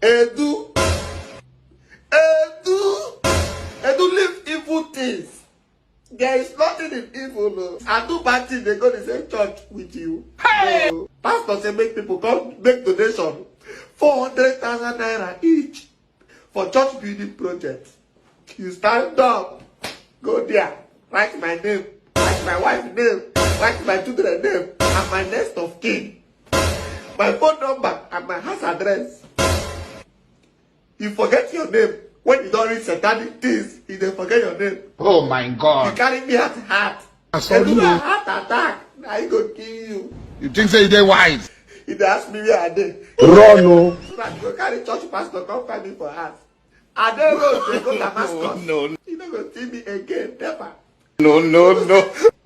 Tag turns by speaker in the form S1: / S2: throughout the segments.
S1: Edu, Edu, leave evil things. There is nothing in evil. No. I do bad things, they go to the same church with you. Hey! No. Pastor say make people come make donation 400,000 naira each for church building project. You stand up, go there, write my name, write my wife's name, write my children's name, and my next of kin, my phone number, and my house address. You forget your name. When you don't read satanic things, you don't forget your name.
S2: Oh my God.
S1: You carry me at heart.
S2: Sorry.
S1: You do a heart attack. I go kill you.
S2: You think say they wise?
S1: If they ask me where I did.
S2: Run, no.
S1: So that you go carry church pastor come find me for house. I don't go to go Damascus.
S2: No.
S1: You don't go see me again, never.
S2: No.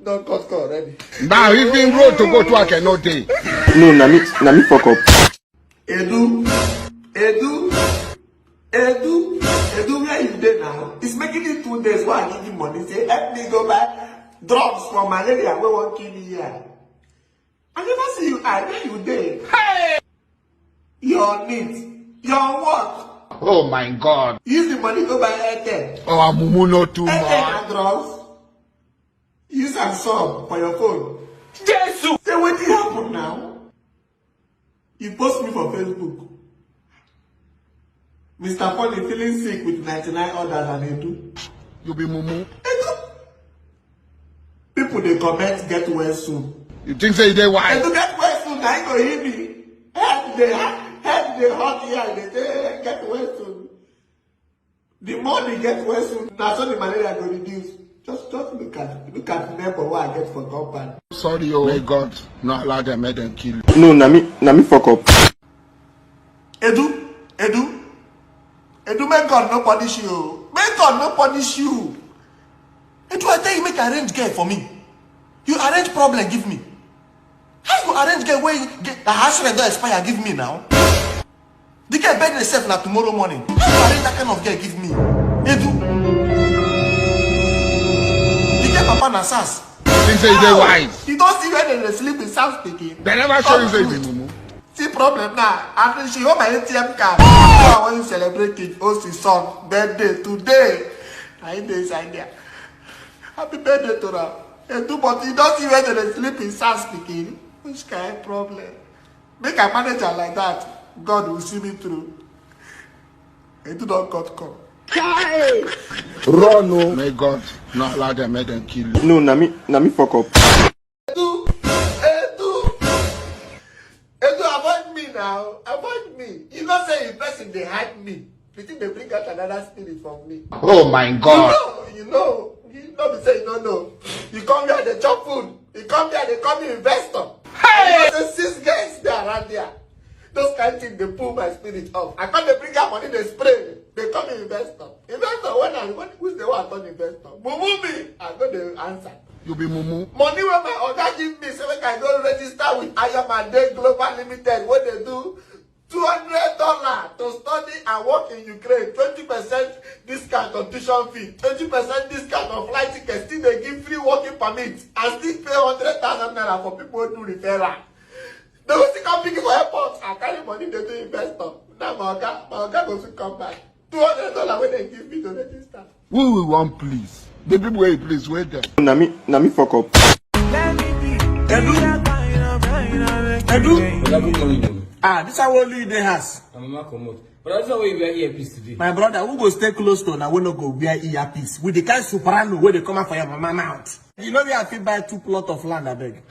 S1: Don't cut already.
S2: Now even road to go to I cannot day.
S3: No, na me fuck up.
S1: Edu, where you there now? It's making it 2 days while I give you money. Say, help me go buy drugs for malaria. We won't kill me here. I never see you. Where you there? Hey! Your needs. Your what?
S2: Oh my God.
S1: Use the money go buy Airtel.
S2: Oh, I'm not too
S1: Airtel
S2: much.
S1: and drugs. Use and sub for your phone. Jesus! Say, what did happen now? You post me for Facebook. Mr. Paul is feeling sick with 99 others and Edu.
S2: You be mumu.
S1: Edu. People they comment get well soon.
S2: You think say they wise?
S1: Edu get well soon, I ain't gonna hear me. Head the hot here, they say get well soon. The more they get well soon, now so the malaria go reduce. Just look at neighbor what I get for compound.
S2: Sorry, oh. May God not allow them, make them kill you.
S3: No, na me fuck up.
S1: Edu, make God no punish you. Make God no punish you. Edu, I tell you, make arrange girl for me. You arrange problem, give me. How you go arrange girl where the house rent don't expire, give me now? The girl bed herself now tomorrow morning. How you arrange that kind of girl, give me? Edu. The girl papa na sas.
S2: You think say they wise?
S1: You don't see when they sleep in South speaking.
S2: They never show you say they mumu.
S1: See problem now. After she hold my ATM card. I want to celebrate King Osi's son birthday today. I ain't inside there. Happy birthday to her. But you don't see when they sleep in South speaking. Which kind of problem? Make a manager like that. God will see me through. Edu don't cut come.
S2: Run, no. May God not allow them, make them kill you.
S3: No, na me fuck up.
S1: Edu, avoid me now. Avoid me. You don't say in person they hide me. You think they bring out another spirit from me?
S2: Oh my God.
S1: You know. You don't say you don't know. You come here, they chop food. You come here, they call me investor. Hey! There's 6 guys there around there. Those kind of things, they pull my spirit off. I can't bring out money, they spray. They call me investor. Investor, who's the one turn investor? Mumu me. I go the answer.
S2: You be mumu.
S1: Money where my oga give me, so I go register with Ayamade Global Limited. What they do? $200 to study and work in Ukraine. 20% discount on tuition fee. 20% discount on flight tickets. Still they give free working permit. And still pay 100,000 naira for people who do referral. They will still come pick it for airport. I carry money, they do investor. Now my oga goes to come back. $200 when they give me to register.
S2: Who will want please? The people where please wait there.
S3: Na me fuck up.
S1: Edu. This is how only in the house.
S4: I'm not commode. But that's not why you wear earpiece today.
S1: My brother, who go stay close to now, we no go wear earpiece. With the kind of soprano where they come out for your mama mouth. You know where I fit buy 2 plots of land, I beg.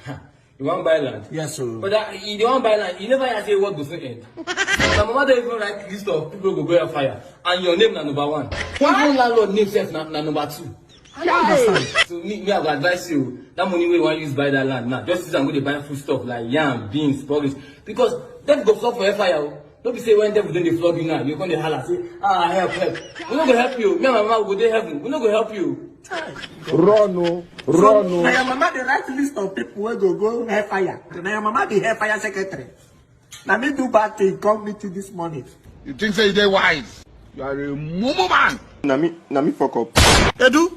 S4: You want buy land?
S1: Yes, sir.
S4: But you don't buy land. You never say what goes to end. My mama don't even write list of people who go fire. And your name na number 1. Even landlord name self na number 2. I don't understand. So me I go advise you, that money we want to use buy that land now. Just use and go to buy food stuff like yam, beans, porridge. Because them go stop for fire. Don't be say when them within the flog you now, you're going to holler, say, help. We're not going to help you. Me and my mama will go to heaven. We're not going to help you.
S2: Run.
S1: Now your mama the right list of people who go hellfire. Now your mama the hellfire secretary. Now me do bad thing, come meet you this morning.
S2: You think say they wise? You are a mumu man.
S3: Na me fuck up.
S1: Edu,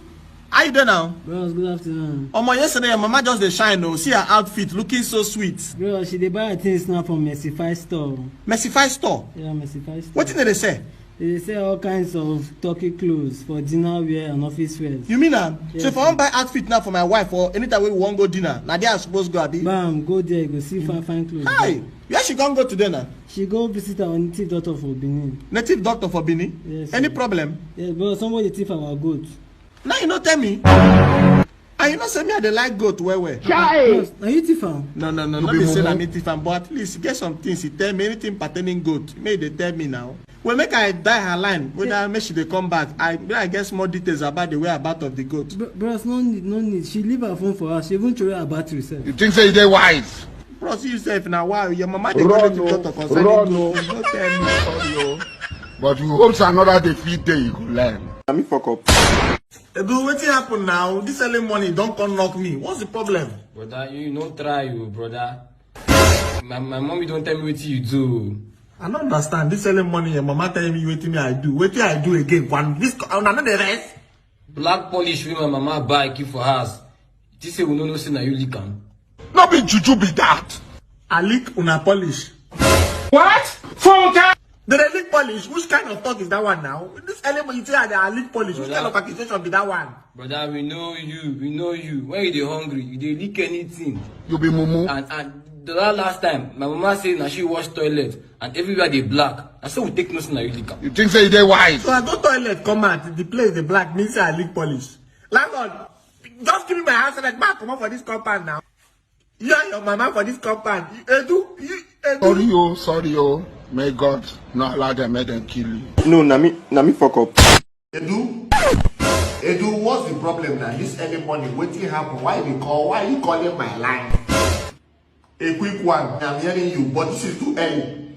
S5: How you doing now?
S6: Bros, good afternoon.
S5: Omo, yesterday your mama just dey shine oh. See her outfit looking so sweet.
S6: Bro, she dey buy her things now from Mercify store.
S5: Mercify store?
S6: Yeah, Mercify store.
S5: What did they say?
S6: They sell all kinds of turkey clothes for dinner wear and office wear.
S5: You mean am?
S6: Yes,
S5: So if I wan buy outfit now for my wife or anytime we wan go dinner, na there I suppose go abi?
S6: Bam, go there, go see fine clothes.
S5: Hi! Where she come go today now?
S6: She go visit our native doctor for Benin.
S5: Native doctor for Benin?
S6: Yes.
S5: Any
S6: sir.
S5: problem?
S6: Yes, bro, somebody thief our goat.
S5: Now you no tell me. And you know say me I dey like goat well.
S6: Bros, na you thief am?
S5: No,
S2: You
S5: be
S2: be
S5: say na
S2: mumu.
S5: me thief am, but at least get some things he tell me, anything pertaining goat, make they tell me now. Well, make I die her line, whether make she dey come back. I get more details about the whereabout of the goat.
S6: Bros, no need. She leave her phone for us. She even throw her battery sef.
S2: You think say they wise?
S5: Bros, you sef na wow, your mama dey go
S2: Run
S5: to
S2: oh,
S5: doctor concerning
S2: run
S5: goat.
S2: oh.
S5: You no tell me.
S2: Sorry oh. But you hope say another day fit day you go learn.
S3: Na me fuck up.
S5: Edu, wetin happen now? This early morning don come knock me. What's the problem?
S4: Brother, you no try you, brother. My mommy don't tell me what you do.
S5: I don't understand. This early morning, your mama telling me wetin me I do. Wetin I do again? One this una no dey rest.
S4: Black polish wey my mama buy keep for house. This say we no know say na you lick am.
S2: No be juju be that.
S5: I lick una polish.
S2: What? Funka!
S5: Did I lick polish? Which kind of talk is that one now? This early morning, you say I lick polish. Which kind of accusation be that one?
S4: Brother, we know you. When you dey hungry, you dey lick anything.
S2: You be mumu.
S4: And the last time, my mama say na she wash toilet and everywhere dey black. And so we take notice na you lick am.
S2: You think say they wise?
S5: So I go toilet, come out, the place the black means say I lick polish. Landlord, just give me my house and like back come up for this compound now. You and your mama for this compound. Edu.
S2: Sorry oh. May God not allow them, make them kill you.
S3: No, na me fuck up.
S1: Edu, what's the problem now? This early morning, wetin happen? Why you calling my line? A quick one. I'm hearing you, but this is too early.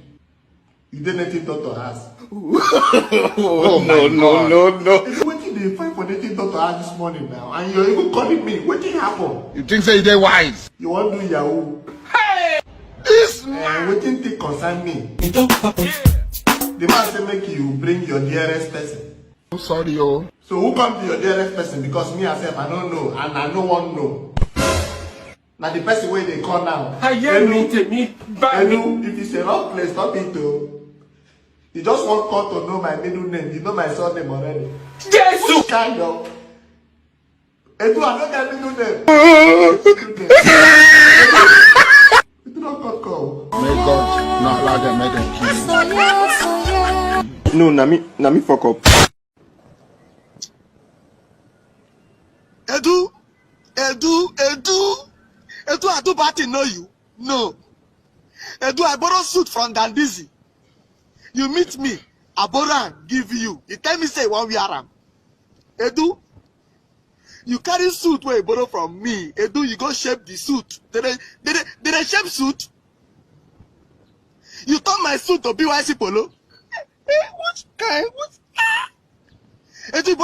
S1: You didn't native doctor house.
S3: Oh, no.
S1: Wetin dey find for native doctor house this morning now? And you're even calling me. Wetin happen?
S2: You think say they wise?
S1: You want do Yahoo?
S2: This
S1: Wetin take concern me? The man say make you bring your dearest person.
S2: sorry oh.
S1: So who come to your dearest person? Because me myself I don't know and I no one know. Now the person where they call now. Edu, if it's a wrong place, not me too. You just want call to know my middle name. You know my surname already.
S2: Jesus!
S1: Which kind of? Edu, I don't get middle name. Edu don't call.
S2: May God not allow them, make them kill you.
S3: No, na me fuck up.
S5: Edu, I do party know you. No. Edu, I borrow suit from Dandizi. You meet me, I borrow am, give you. You tell me say you wan wear am. Edu, you carry suit where you borrow from me. Edu, you go shape the suit. Did they shape suit? You turn my suit to BYC polo. What kind? What? Edu, you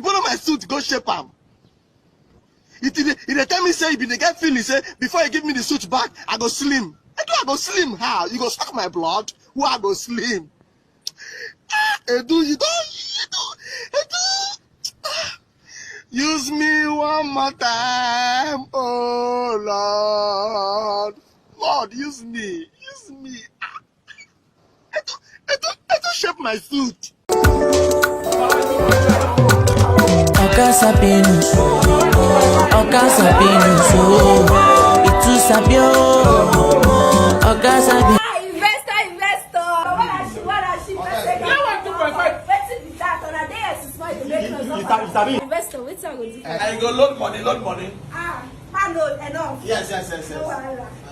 S5: borrow my suit, go shape am. He tell me say you be the get feeling say before you give me the suit back, I go slim. Edu, I go slim how? You go suck my blood? Who I go slim? Edu, Edu. Use me one more time, oh Lord. Lord, use me. Edu, shape my suit.
S7: Oga Sabinu, so itu sabio. Oga Sabinu.
S8: Investor. What are she? Wetin be that? On a day as small, you make us investor, wetin I go do?
S5: I go load money.
S8: Man load enough.
S5: Yes.
S8: No wahala. I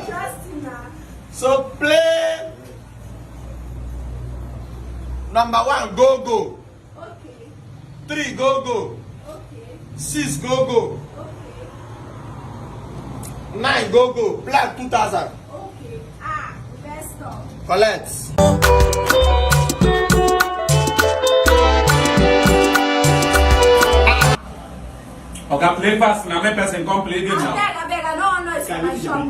S8: trust you now.
S5: So play number 1, go.
S8: Okay.
S5: 3, go.
S8: Okay.
S5: 6, go.
S8: Okay.
S5: 9, go. Black 2000.
S8: Okay. Investor.
S5: Collect.
S9: Okay, play fast. Now, make person come play game now.
S8: I beg, I don't want noise for my shop.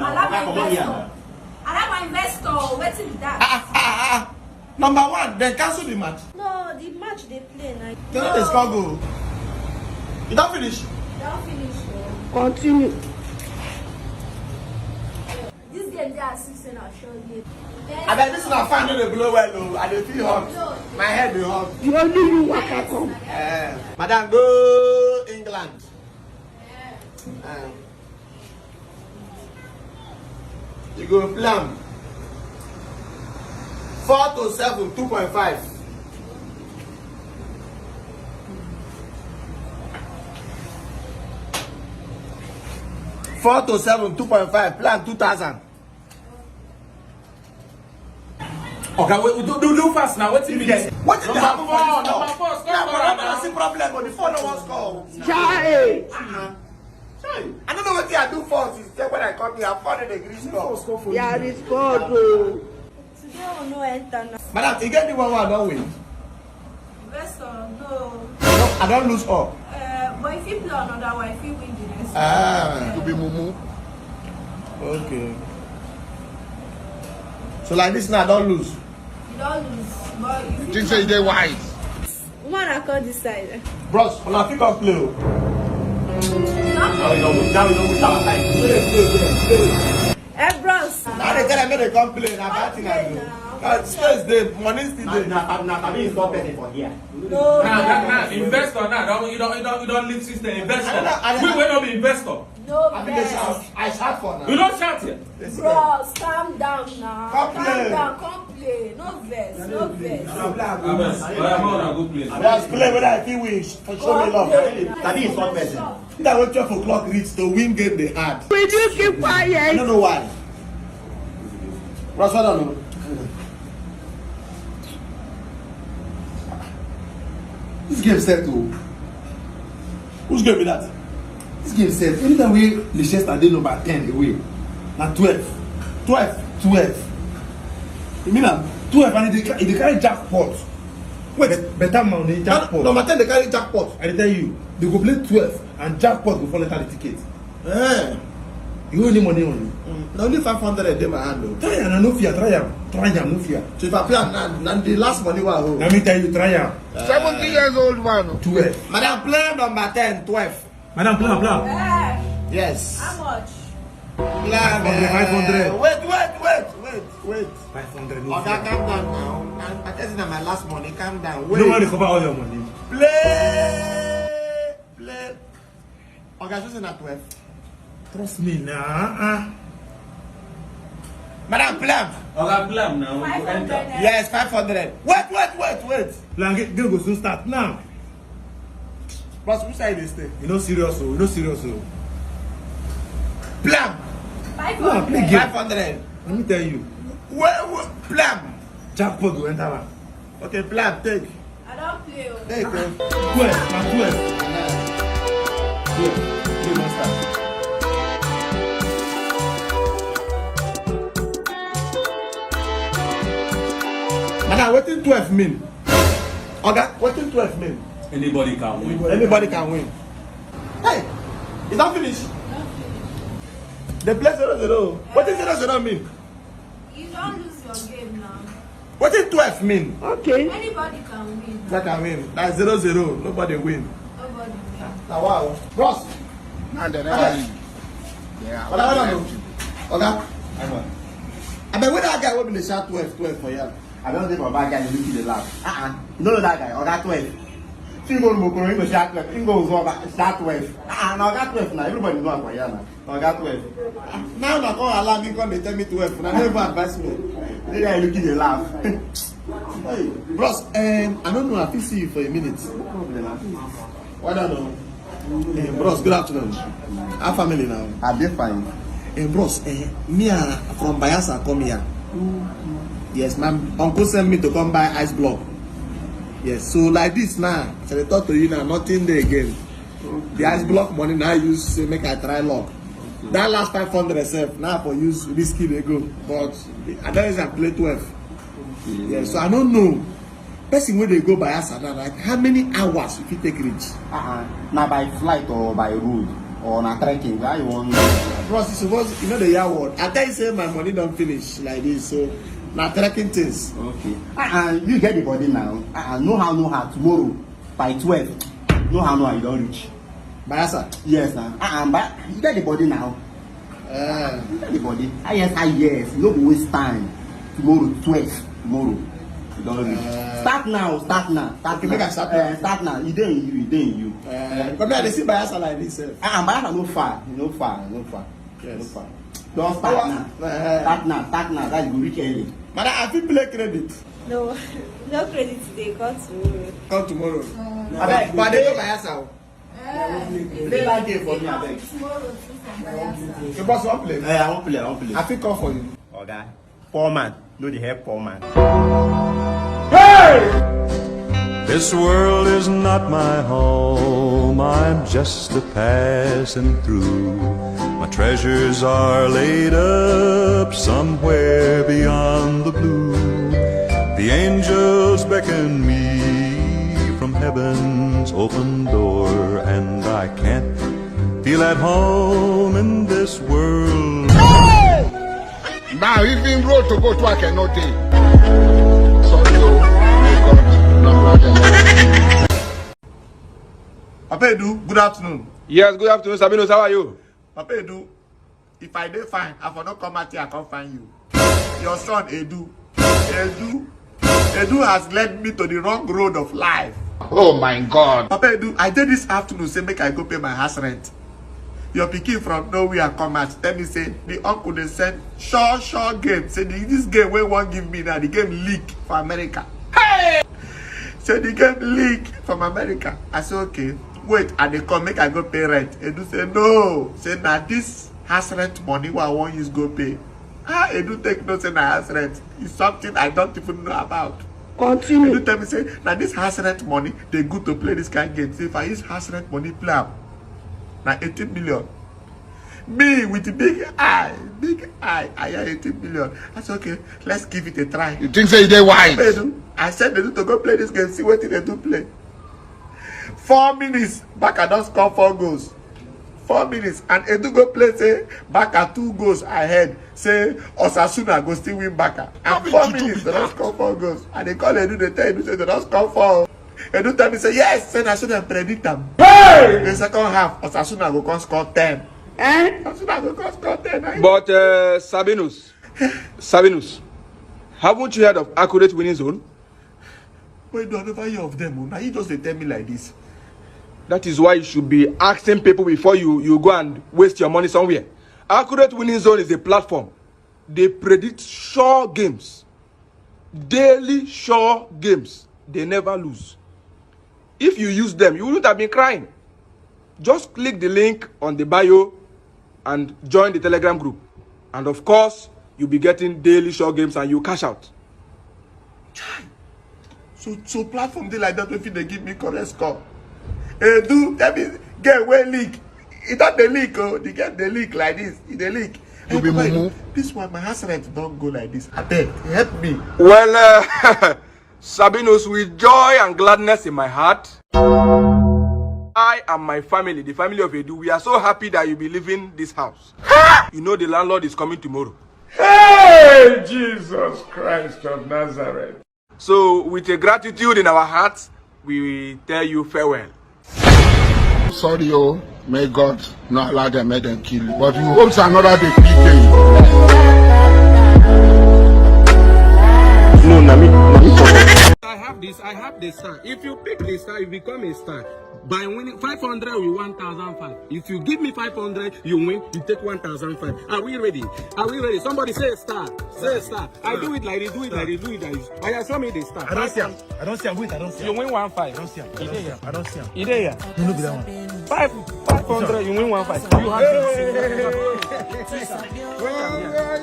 S8: I like my investor. Wetin be that?
S5: Number 1, then cancel the match.
S8: No, the match they play now.
S5: They no dey score goal.
S1: You don't finish?
S8: Don't finish.
S1: Continue.
S8: This game they are 16 or show you.
S1: I bet this is not fun to blow well though. I dey feel hot. My head be hot.
S8: You
S1: only you waka come. Madam, go England. You go plan 4 to 7, 2.5. 4 to 7, 2.5. Plan 2,000.
S9: Okay, we do fast now. What's in this?
S1: What is that?
S9: Number 4, number 4,
S1: Yeah,
S9: stop
S1: but
S9: now.
S1: I see problem, but the phone no one score. Chai! I don't know what I do first. Is when I come here, I found the green score.
S8: Yeah, it's good. Today we no enter now.
S1: Madam, you get the one I don't win.
S8: Investor, no.
S1: No, I don't lose all.
S8: But if you play another one, if you win the next
S1: To be mumu. Okay. So like this now, I don't lose.
S8: you don't lose. But if you
S2: Think say they wise.
S8: one I call this side.
S1: Bros, when I pick up play.
S8: Now
S1: we don't win our time. Play.
S8: Hey, bros.
S1: Now they tell me they come play. Now bad thing I do. Space day, money still there.
S4: I mean, it's not better for here.
S8: No.
S9: Nah, investor now. You don't live system. Investor.
S1: I
S9: We will not be investor.
S8: No,
S1: I think they shout. I shout for
S9: You
S1: now.
S9: don't shout here.
S8: bros, calm down now.
S1: Come play.
S8: Calm down, come play. No vex, no vex.
S9: Go play.
S1: Let's play whether I feel win. For show me love.
S4: That is not better.
S1: That when 12 o'clock reach to win game they had.
S8: Will you keep quiet?
S1: I don't know why. Ross, what on?
S5: This game set to.
S1: Who's game be that?
S5: This game set. Anytime we Leicester dey number 10 away. Na 12. 12. You mean am 12 and it dey carry jackpot. Wait, better money jackpot.
S1: Number 10 they carry jackpot.
S5: I dey tell you, they go play 12 and jackpot go fall enter the ticket. You owe any money on you.
S1: Na only 500 in my hand though.
S5: Try am, no fear. Try am, no fear.
S1: So if I play and the last money was hold.
S5: Let me tell you, try am.
S2: 70 years old man.
S5: 12.
S1: Madam, play number 10, 12.
S5: Madam, plan.
S1: Yes.
S8: How much?
S1: Plan,
S5: 500.
S1: Wait.
S5: 500. No
S1: Okay,
S5: fear.
S1: calm down now. I tell you now my last money. Calm down.
S5: You don't want to cover all your money.
S1: Play. Okay, so say na 12.
S5: Trust me now.
S1: Madam, plan.
S9: Okay, plan now.
S8: 500.
S1: Yes, 500. Wait.
S5: Plan game go soon start now.
S1: Boss, which side they stay?
S5: You know serious oh.
S1: Plan.
S5: No, play
S8: 500.
S5: game.
S1: 500.
S5: Let me tell you.
S1: Wait. Plan.
S5: Jackpot go enter am.
S1: Okay, plan. Take.
S8: I don't play.
S1: Take.
S5: 12. Na 12. 12. Game don start.
S1: Madam, what did 12 mean? Okay, what did 12 mean?
S9: Anybody can win.
S1: Anybody can win. Hey, is that finished? They play 0-0. What does 0-0 mean?
S8: You don't lose your game now.
S1: What did 12 mean?
S8: Anybody can win.
S1: That can win. That's 0-0. Nobody win.
S8: Nobody win.
S1: Now, wow. Ross.
S2: And they never leave. Yeah.
S1: What I know? Okay. I mean, when that guy will be the shot 12 for you.
S4: I don't think about guy looking the lab. You don't know that guy or that 12. Single Mokoro, you go shot 12. You go shot 12. Now got 12 now. Everybody know about Yana. Now got 12.
S1: Now, I call alarm me come they tell me 12. And I never advise me.
S4: The guy looking the lab.
S1: Hey, Ross, I don't know. I can see you for a minute. Why don't know? Bros, good afternoon. Our family now.
S4: Are they fine?
S1: Bros, me from Bayelsa come here. Yes, my uncle sent me to come buy ice block. Yes, so like this now, so they talk to you now, nothing there again. The ice block money now I use say make I try luck. That last 500 self now for use risky they go, but I don't use play 12. Yeah, so I don't know. Person when they go by us like how many hours if you take reach?
S4: Now by flight or by road or na trekking, where you want?
S1: Bros, you suppose you know the year word. I tell you say my money don't finish like this, so na trekking things.
S4: Okay. You get the body now. Know how tomorrow by 12. Know how you don't reach.
S5: Bayasa.
S2: Yes, sir. But you get the body now. You get the body. Yes. No go waste time. Tomorrow, 12. Tomorrow. You don't reach. Start now.
S5: Okay, make I start now.
S2: Start now. You dey in you.
S5: Come here, they see Bayasa like this.
S2: Bayasa no far.
S5: Yes.
S2: No far. Don't start now. Start now. Guys, go reach early.
S5: Madam, I feel play credit.
S8: No, no credit today. Come tomorrow.
S5: Come tomorrow. But they go Bayasa.
S2: Play that game for me, abeg.
S8: Tomorrow.
S5: You boss one play.
S2: I won't play.
S5: I feel come for you.
S2: Okay. Poor man. No, the help poor man.
S10: This world is not my home, I'm just a passing through. My treasures are laid up somewhere beyond the blue. The angels beckon me from heaven's open door, and I can't feel at home in this world.
S11: Now even road to go to I cannot take. Sorry, oh God,
S1: Papa Edu, good afternoon.
S3: Yes, good afternoon, Sabinos. How are you?
S1: Papa Edu, if I dey fine, I for not come out here, I come find you. Your son Edu has led me to the wrong road of life.
S11: Oh my God.
S1: Papa Edu, I did this afternoon say make I go pay my house rent. Your pikin from nowhere come out tell me say the uncle dey send sure game. Say this game wey wan give me now, the game leak for America. Hey! Say the game leak from America. I say okay, wait, I dey come make I go pay rent. Edu say no. Say na this house rent money wey I wan use go pay. Edu take no say na house rent. It's something I don't even know about. Continue. Edu tell me say na this house rent money dey good to play this kind of game. Say if I use house rent money play am, na 18 million. Me with the big eye, I have 18 million. I said, okay, let's give it a try.
S11: You think say they wise?
S1: I said they do to go play this game, see what they do play. 4 minutes, back I don't score 4 goals. 4 minutes, and Edu go play, say, back at 2 goals ahead. Say, Osasuna go still win back. And 4 minutes, they don't score 4 goals. And they call Edu, they tell Edu, say, they don't score 4. Edu tell me, say, yes, say, I shouldn't predict them. Hey! In the second half, Osasuna go come score 10. Osasuna go come score 10.
S3: But, Sabinus, haven't you heard of accurate winning zone?
S1: Wait, do I never hear of them? Now you just tell me like this.
S3: That is why you should be asking people before you go and waste your money somewhere. Accurate winning zone is a platform. They predict sure games. Daily sure games. They never lose. If you use them, you wouldn't have been crying. Just click the link on the bio and join the Telegram group. And of course, you'll be getting daily sure games and you cash out.
S1: So platform they like that if they give me correct score. Edu, tell me, get away leak. It not the leak, oh, they get the leak like this. The leak.
S11: You be mumu.
S1: This one, my house rent don't go like this. I beg, help me.
S3: Well, Sabinus, with joy and gladness in my heart, I and my family, the family of Edu, we are so happy that you'll be leaving this house. You know the landlord is coming tomorrow.
S1: Hey, Jesus Christ of Nazareth.
S3: So, with a gratitude in our hearts, we tell you farewell.
S11: Sorry, oh, may God not allow them, make them kill you. But you hope so another day PK you.
S3: No, Nami
S4: I have this star. If you pick this star, you become a star. By winning 500, we 1,005. If you give me 500, you win. You take 1,005. Are we ready? Somebody say a star. Say a star. I do it like this. Do it like this. I show me the star.
S5: I don't see him. Wait, I don't see him.
S4: You win 1,500.
S5: I don't see him. I don't see him.
S4: You there?
S5: You know that one.
S4: 500, you win 1,500. You have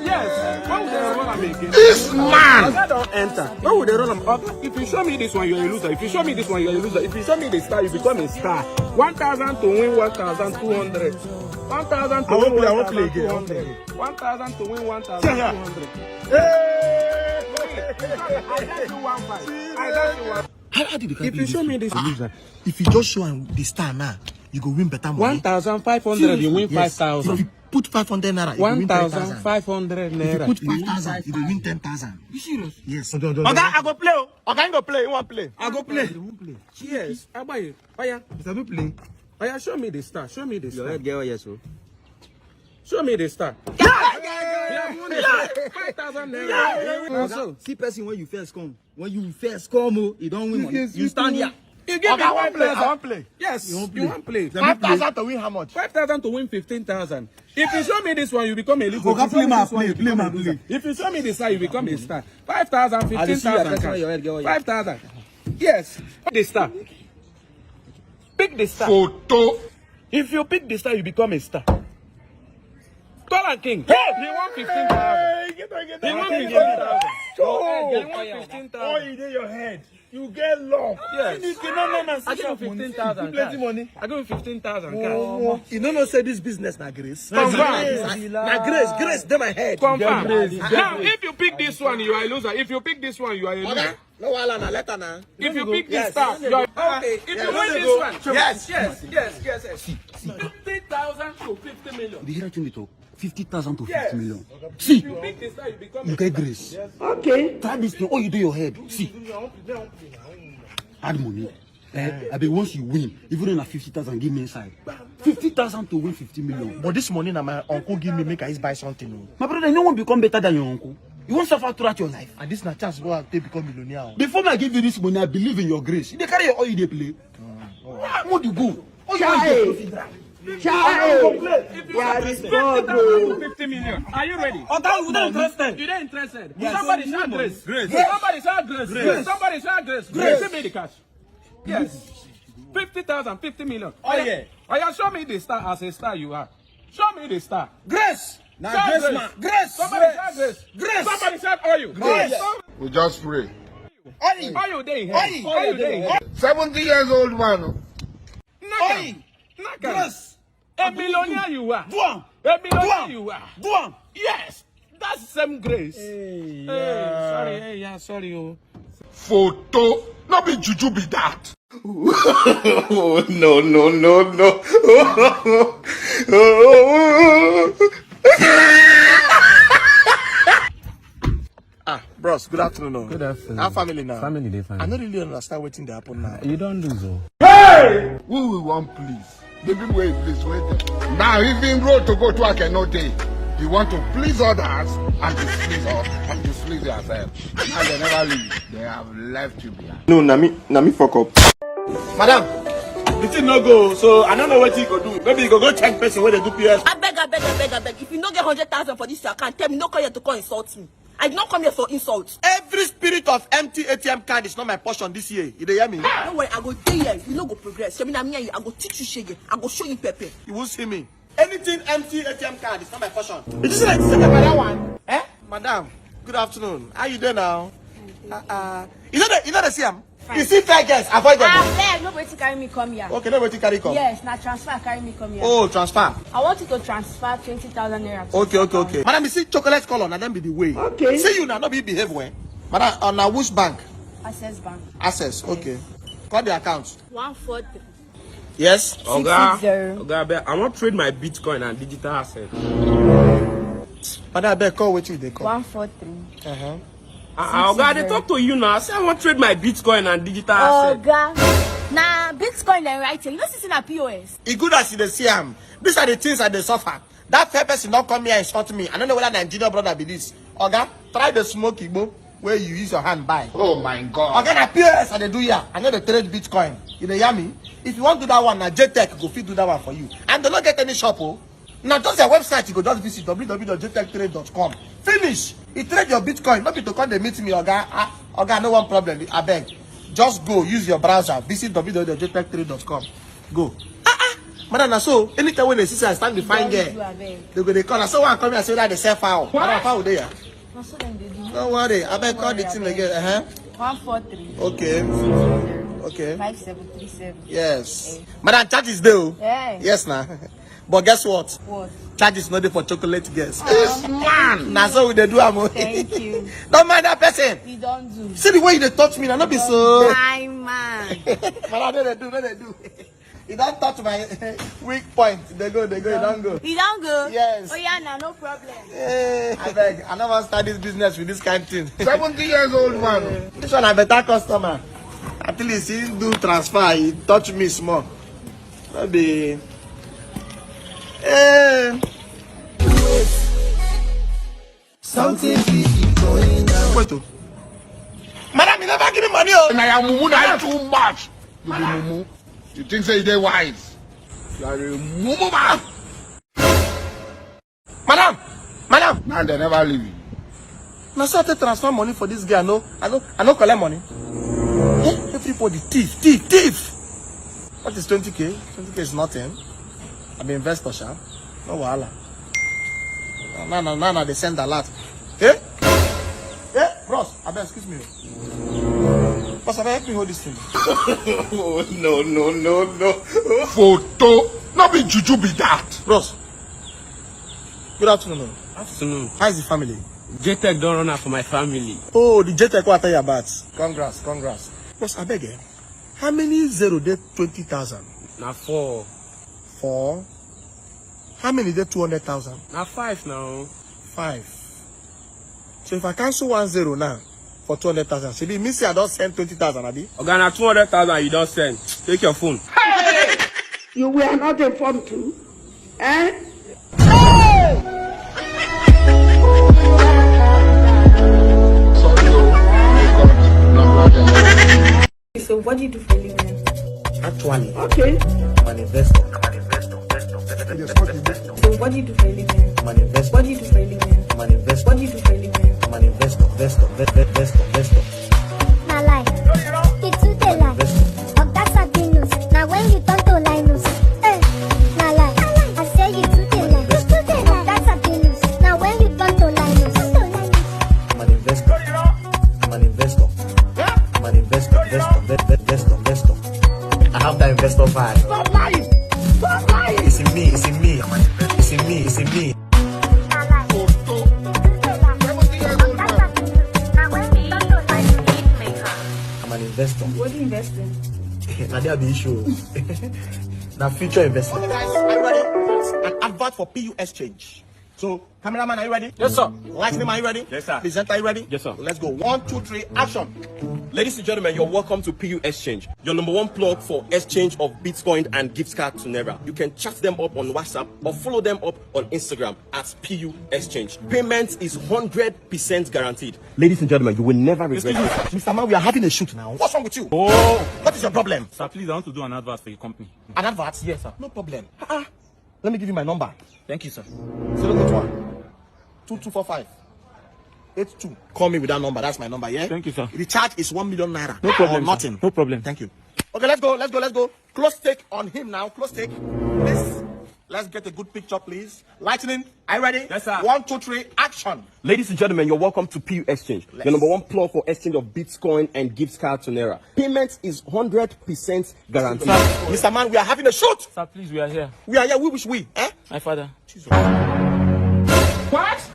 S4: yes. Why would they run am again?
S11: This man!
S4: I don't enter. Why would they run am? If you show me this one, you're a loser. If you show me this one, you're a loser. If you show me the star, you become a star. 1,000 to win 1,200. 1,000 to win 1,200. 1,000 to win 1,200.
S5: How did you
S4: If you show me this,
S5: if you just show him the star now, you go win better money.
S4: 1,500, you win
S5: Yes.
S4: 5,000.
S5: If you put 500 naira, you go win 10,000.
S4: 1,500
S5: If you
S4: naira.
S5: put 5,000, you go win 10,000. You serious? Yes.
S4: I go play. I go play. You want play? I go play. Yes. Abaye. Oya.
S5: Mr. Do play.
S3: Oh yeah, show me the star. Show me the
S2: Your
S3: star.
S2: head girl, yes, so.
S3: Show me the star. Yeah, 5,000 naira.
S2: Also, see person when you first come. When you first come, you don't win money. You stand here.
S3: You give me
S11: I won't play.
S3: 5,000.
S11: I won't play.
S3: Yes, you won't play.
S11: 5,000 to win how much?
S3: 5,000 to win 15,000. If you show me this one, you become a little.
S2: Okay, play my play.
S3: If you show me this star, you become a star. 5,000,
S2: I see
S3: 15,000.
S2: your head girl, yeah.
S3: 5,000. Yes. The star. Pick the star.
S11: Photo.
S3: If you pick the star, you become a star. Call and king. He won 15,000. He won 15,000. He won 15,000.
S11: Oh, you did your head. You get lost.
S3: Yes.
S11: No.
S3: I give you 15,000.
S11: Plenty money.
S3: I give you 15,000.
S11: You don't know say this business na grace.
S3: Confirm.
S11: Na grace. Dey my head.
S3: Confirm. Now, if you pick this one, you are a loser. If you pick this one, you are a loser.
S11: No wahala na letter na.
S3: If you pick this star, you are okay. If you win this one, yes. 50,000 to 50 million.
S2: The hear me talk. 50,000 to 50
S3: Yes.
S2: million.
S3: If
S2: See,
S3: you pick this star, you become
S2: you get grace.
S11: Okay.
S2: Try this thing. Oh, you do your head. See, add money. I bet once you win, even on a 50,000, give me inside. 50,000 to win 50 million.
S11: But this money na my uncle give me make I buy something.
S2: My brother, no one become better than your uncle. You won't suffer throughout your life.
S11: And this na chance go and take become millionaire.
S2: Before I give you this money, I believe in your grace. They carry your oil, they play. Where do you go? Oh, you
S3: If you have 50,000 to 50 million, are you ready?
S2: Oh, that not interested.
S3: You don't interested?
S2: Yes.
S3: Somebody shout grace.
S2: Grace.
S3: Somebody shout grace. Somebody shout grace.
S2: Grace.
S3: Give me the cash. Yes. 50,000, 50 million.
S2: Oh, yeah.
S3: Oh, yeah, show me the star as a star you are. Show me the star.
S2: Grace. Now,
S3: Shout
S2: grace,
S3: grace.
S2: man. Grace.
S3: Somebody shout grace.
S2: Grace.
S3: Somebody shout oil.
S2: Grace.
S11: We just pray.
S3: Oil day here. Oil day here.
S11: 70 years old man.
S3: Naka.
S2: Grace.
S3: A millionaire you are.
S2: Do am.
S3: A millionaire you are.
S2: Do am.
S3: Yes. That's the same grace. Sorry. Oh.
S11: Photo. Not be juju be that.
S1: Oh, no.
S11: Bros, good afternoon.
S4: Good afternoon.
S11: Our family now.
S4: Family, they fine.
S11: I don't really understand what they happen now.
S4: You don't lose, oh.
S11: Who we want please? The people wait, please wait. Now even road to go to I cannot take. You want to please others and displease us and displease yourself. And they never leave. They have left you behind.
S1: No, na me fuck up.
S11: Madam, the thing no go, so I don't know what you go do. Maybe you go check person where they do PS.
S12: I beg. If you no get 100,000 for this, you can't tell me. No come here to come insult me. I did not come here for insults.
S11: Every spirit of empty ATM card is not my portion this year. You hear me?
S12: Don't worry, I go stay here. You no go progress. Me and you, I go teach you shege. I go show you pepper.
S11: You won't see me. Anything empty ATM card is not my portion. Did you see like that one? Eh? Madam, good afternoon. How you doing now? You know the CM? You see fair guys, avoid them.
S8: I beg, nobody to carry me come here.
S11: Okay, nobody carry come.
S8: Yes, na transfer carry me come here.
S11: Oh, transfer.
S8: I want you to transfer 20,000 naira.
S11: Okay. Madam, you see chocolate color, now them be the way. Okay. See you now, not be behave well. Madam, on a which bank?
S8: Access Bank.
S11: Access, okay. Call the account.
S8: 143.
S11: Yes?
S4: Oga, I want to trade my Bitcoin and digital asset.
S11: Madam, I beg, call what you they call.
S8: 143.
S11: Uh-huh.
S4: Oga, they talk to you now. I say I want to trade my Bitcoin and digital asset.
S8: Oga, na Bitcoin then right here. You know, sitting at POS.
S11: It's good as you dey see am. These are the things that they suffer. That fair person not come here and insult me. I don't know whether Nigerian brother be this. Oga, try the smoke igbo where you use your hand buy.
S1: Oh my God.
S11: Oga, na POS I dey do here. I know they trade Bitcoin. You dey hear me? If you want to do that one, na JTech go fit do that one for you. And they don't get any shop, oh. Now just their website, you go just visit www.jtechtrade.com. Finish. You trade your Bitcoin. Not be to come they meet me, Oga. Oga, no one problem. I beg. Just go use your browser. Visit www.jtechtrade.com. Go. Madam, so anytime when they see I stand the fine girl, they go they call. So one come here and say that they sell foul. Madam, foul there. Don't worry. I beg call the thing again.
S8: 143.
S11: Okay. Okay.
S8: 5737.
S11: Yes. Madam, charge is there.
S8: Yeah.
S11: Yes, now. But guess what?
S8: What?
S11: Charge is not there for chocolate girls. Yes, man. Now so we they do am.
S8: Thank you.
S11: Don't mind that person.
S8: You don't do.
S11: See the way you dey touch me, now not be so.
S8: My man.
S11: Madam, no they do. You don't touch my weak point. They go, you don't go.
S8: You don't go?
S11: Yes.
S8: Oh yeah, nah, no problem.
S11: I beg, I never start this business with this kind of thing. 70 years old man. This one a better customer. At least he do transfer, he touch me small. Maybe.
S2: Something is going on.
S11: Wait. Madam, you never give me money. Oh.
S5: And I am mumu now too much. You be mumu. You think say you dey wise? You are a mumu man.
S11: Madam.
S5: Now they never leave you.
S11: Now start to transfer money for this girl. I know collect money. Everybody thief. What is 20k? 20k is nothing. I'm an investor, sha. No wahala. Now they send a lot. Eh, bros, I beg, excuse me. Boss, I beg, help me hold this thing.
S5: Oh, no. Photo. Not be juju be that.
S11: Bros, good afternoon.
S4: Afternoon.
S11: How is the family?
S4: JTech don't run out for my family.
S11: Oh, the JTech what I tell you about. Congrats. Boss, I beg, how many zero dey 20,000?
S4: Now 4.
S11: 4. How many dey 200,000?
S4: Now 5 now.
S11: 5. So if I cancel 1 0 now for 200,000, should be missing I don't send 20,000, Abi?
S4: Okay, now 200,000 you don't send. Take your phone.
S13: Hey! You were not informed too. Eh?
S12: So what do you do for a living?
S11: Actually,
S13: Okay.
S11: I'm an investor.
S12: So what do you do for a living?
S11: I'm an investor.
S12: What do you do for a living?
S11: I'm an investor.
S12: What do you do for a living?
S11: I'm an investor. Investor.
S14: Na lie. You too dey lie. Oga sabi news. Na when you turn to Linus. Na lie. I say you too dey lie. Oga sabi news. Na when you turn to Linus.
S11: I'm an investor. Investor. I have that investor vibe.
S13: Stop lying.
S11: It's in me.
S14: Na lie. You too dey lie. Oga sabi news. Na when you turn to Linus.
S11: I'm an investor.
S12: What do you invest in?
S11: Now there be issue. Now future investment. Guys, are you ready? An advert for PU Exchange. So, cameraman, are you ready?
S4: Yes, sir.
S11: Lightning, are you ready?
S4: Yes, sir.
S11: Presenter, are you ready?
S4: Yes, sir.
S11: Let's go. 1, 2, 3, action.
S15: Ladies and gentlemen, you're welcome to PU Exchange, your number one plug for exchange of Bitcoin and gift card to Naira. You can chat them up on WhatsApp or follow them up on Instagram at PU Exchange. Payment is 100% guaranteed. Ladies and gentlemen, you will never regret it.
S11: Mr. Man, we are having a shoot now. What's wrong with you? Oh, what is your problem?
S9: Sir, please, I want to do an advert for your company.
S11: An advert? Yes, sir. No problem. Let me give you my number.
S9: Thank you, sir.
S11: 081 2245 82. Call me with that number. That's my number, yeah?
S9: Thank you, sir.
S11: The charge is 1 million naira.
S9: No problem,
S11: or nothing.
S9: sir. No problem.
S11: Thank you. Okay, let's go. Close take on him now. Close take. Please. Let's get a good picture, please. Lightning, are you ready?
S15: Yes, sir.
S11: 1, 2, 3, action.
S15: Ladies and gentlemen, you're welcome to PU Exchange, your number one plug for exchange of Bitcoin and gift card to Naira. Payment is 100% guaranteed.
S11: Mr. Man, we are having a shoot.
S9: Sir, please, we are here.
S11: We are here. We wish we. Eh?
S9: My father.
S11: Jesus. What?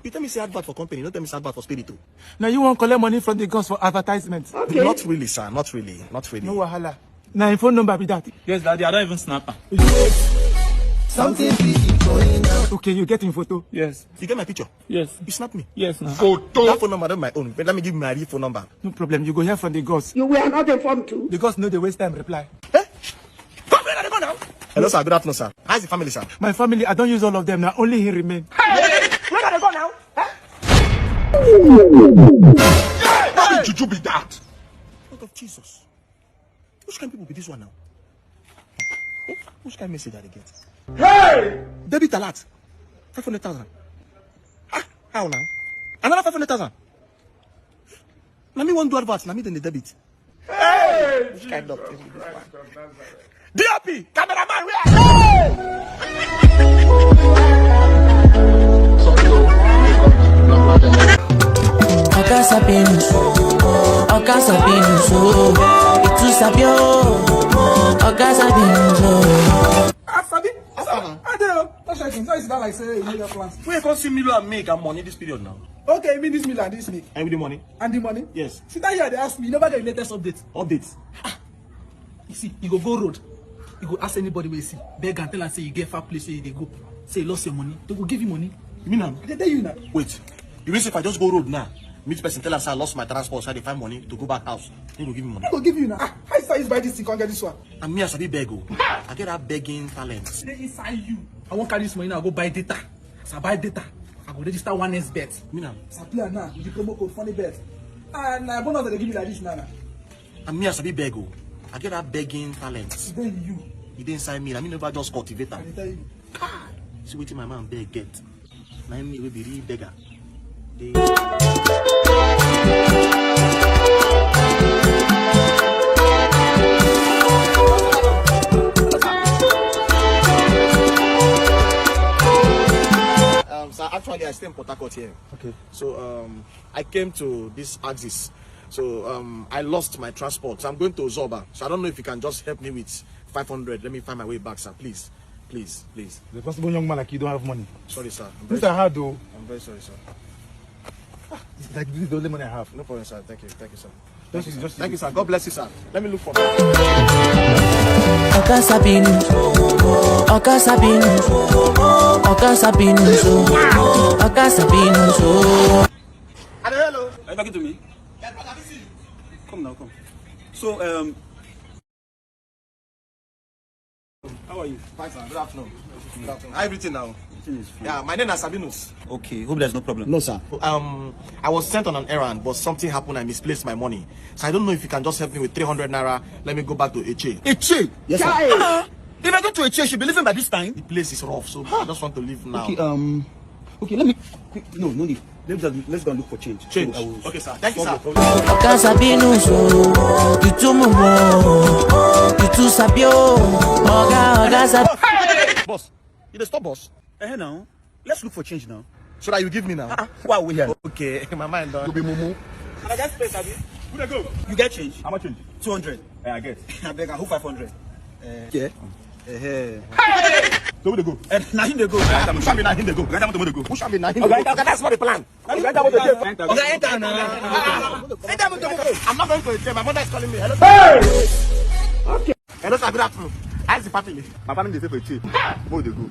S11: You tell me say advert for company, don't tell me say advert for spiritu.
S9: Now you won't collect money from the girls for advertisement.
S13: Okay.
S11: Not really, sir. Not really.
S9: No wahala. Now your phone number be that. Yes, daddy, I don't even snap her.
S2: Something is going on.
S9: Okay, you get in photo?
S11: Yes. You get my picture?
S9: Yes.
S11: You snap me?
S9: Yes, now.
S11: Photo. That phone number is my own. But let me give you my real phone number.
S9: No problem. You go hear from the girls.
S13: You were not informed too.
S9: The girls know they waste time reply.
S11: Eh? Come here, go now. Hello, sir. Good afternoon, sir. How's the family, sir?
S9: My family, I don't use all of them now. Only he remain.
S11: Hey! Where gotta go now? Huh?
S5: How did you be that?
S11: Lord of Jesus. Which kind of people be this one now? Which kind of message are they get?
S5: Hey!
S11: Debit alert. 500,000. How now? Another 500,000. Now me won't do adverts. Now me then the debit.
S5: Hey!
S11: Which kind of thing is this one? DOP! Cameraman, where?
S7: Oga Sabinus, itu sabio. Oga Sabinus,
S11: Where you can see Milo and make and money this period now?
S6: Okay, you mean this meal and this meal?
S11: And with the money?
S6: And the money?
S11: Yes.
S6: See that here, they ask me, you never get the latest update.
S11: Updates.
S6: You see, you go road. You go ask anybody where you see. Beg and tell and say you get far place where you go. Say you lost your money. They will give you money.
S11: You mean now?
S6: They tell you now.
S11: Wait. You mean if I just go road now meet person, tell us I lost my transport, so I dey find money to go back house. He go give me money.
S6: I go give you now. How is that you buy this thing, can't get this one?
S11: And me, I sabi beg o. I get that begging talent.
S6: They inside you. I won't carry this money now, go buy data. As I buy data, I go register 1xBet.
S11: Me now.
S6: As I play now, with the promo code FUNNYBET. And bonus they give me like this now.
S11: And me, I sabi beg o. I get that begging talent.
S6: Then you.
S11: He dey inside me. I mean, never just cultivate am.
S6: I tell you.
S11: See wetin my man beg get. Na me wey be real beggar. Sir, actually, I stay in Port Harcourt here.
S3: Okay.
S11: So I came to this Axis. So I lost my transport. So I'm going to Zoba. So I don't know if you can just help me with 500. Let me find my way back, sir. Please. Please, please.
S3: The possible young man like you don't have money.
S11: Sorry, sir.
S3: Things are hard though.
S11: I'm very sorry, sir.
S3: Like this is the only money I have.
S11: No problem, sir. Thank you. Thank you, sir.
S3: Thank
S11: you, sir. God bless you, sir. Let me look for
S7: Oga Sabinus, Oga Sabinus, Oga Sabinus, Oga Sabinus.
S11: Hello.
S5: Are you talking to me?
S11: Yes, but I see you.
S5: Come now, come. So, how are you?
S11: Fine, sir. Good afternoon. Good afternoon. How everything now? Yeah, my name is Sabinus.
S5: Okay, hope there's no problem.
S11: No, sir. I was sent on an errand, but something happened. I misplaced my money. So I don't know if you can just help me with 300 naira. Let me go back to Eche.
S5: Eche?
S11: Yes, sir.
S5: If I go to Eche, she'll be leaving by this time.
S11: The place is rough, so I just want to leave now.
S5: Okay, okay, let me. No need. Let's go and look for change.
S11: Change.
S5: So
S11: Okay, sir. Thank you, sir.
S7: Oga Sabinus, you too mumu, you too sabio. Oga Sabinus.
S11: Boss, you dey stop, boss?
S5: Now, let's look for change now.
S11: So that you give me now?
S5: Why are we here?
S11: Okay, my mind done.
S5: Go be mumu. I get space, Abi. Who they go? You get change? How much change? 200. I get. I beg, I hope 500. Yeah. So who they go? Now him they go. Push am na him they go. Push am na him they go. Okay, that's not the plan. Okay, enter now. I'm not going to a my mother is calling me. Hello. Hey! Okay. Hello, sir. Good afternoon. How's the family? My family is for a trip. Where they go?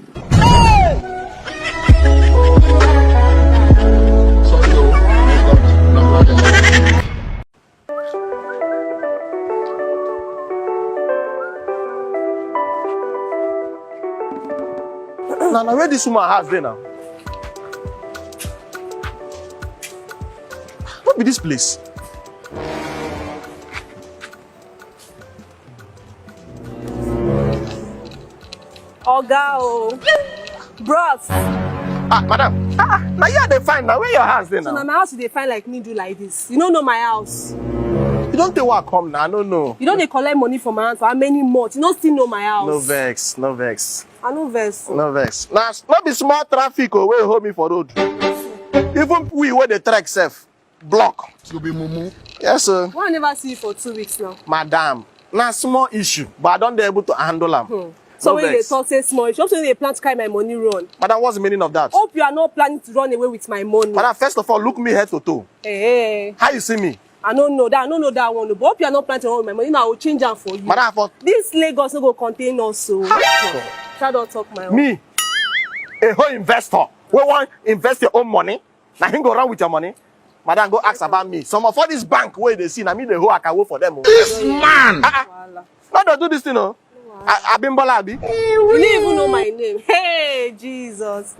S5: Now where this woman has there now? What be this place?
S12: Oga o. Bros.
S11: Madam. Now you are the fine. Now where your house there now?
S12: So now my house you dey find like me do like this. You don't know my house.
S11: You don't think what come now? No, no.
S12: You don't dey collect money from my house for how many months? You don't still know my house.
S11: No vex, no vex.
S12: I no vex.
S11: No vex. Now, not be small traffic or where hold me for road. Even we where the track safe block. You be mumu. Yes, sir.
S12: Why I never see you for 2 weeks now?
S11: Madam, now small issue, but I don't be able to handle them.
S12: So when they talk say small, hope they plan to carry my money run.
S11: Madam, what's the meaning of that?
S12: Hope you are not planning to run away with my money.
S11: Madam, first of all, look me head to toe.
S12: Hey.
S11: How you see me?
S12: I don't know that one. But hope you are not planning to run with my money. Now I will change them for you.
S11: Madam, for
S12: this Lagos no go contain us, so try don't talk my own.
S11: Me, a whole investor, we want invest your own money. Now him go run with your money. Madam, go ask about me. Some of all this bank where they see, now me the whole I can work for them. This man! Not to do this thing, no. Abimbola Abi.
S12: You don't even know my name. Hey, Jesus.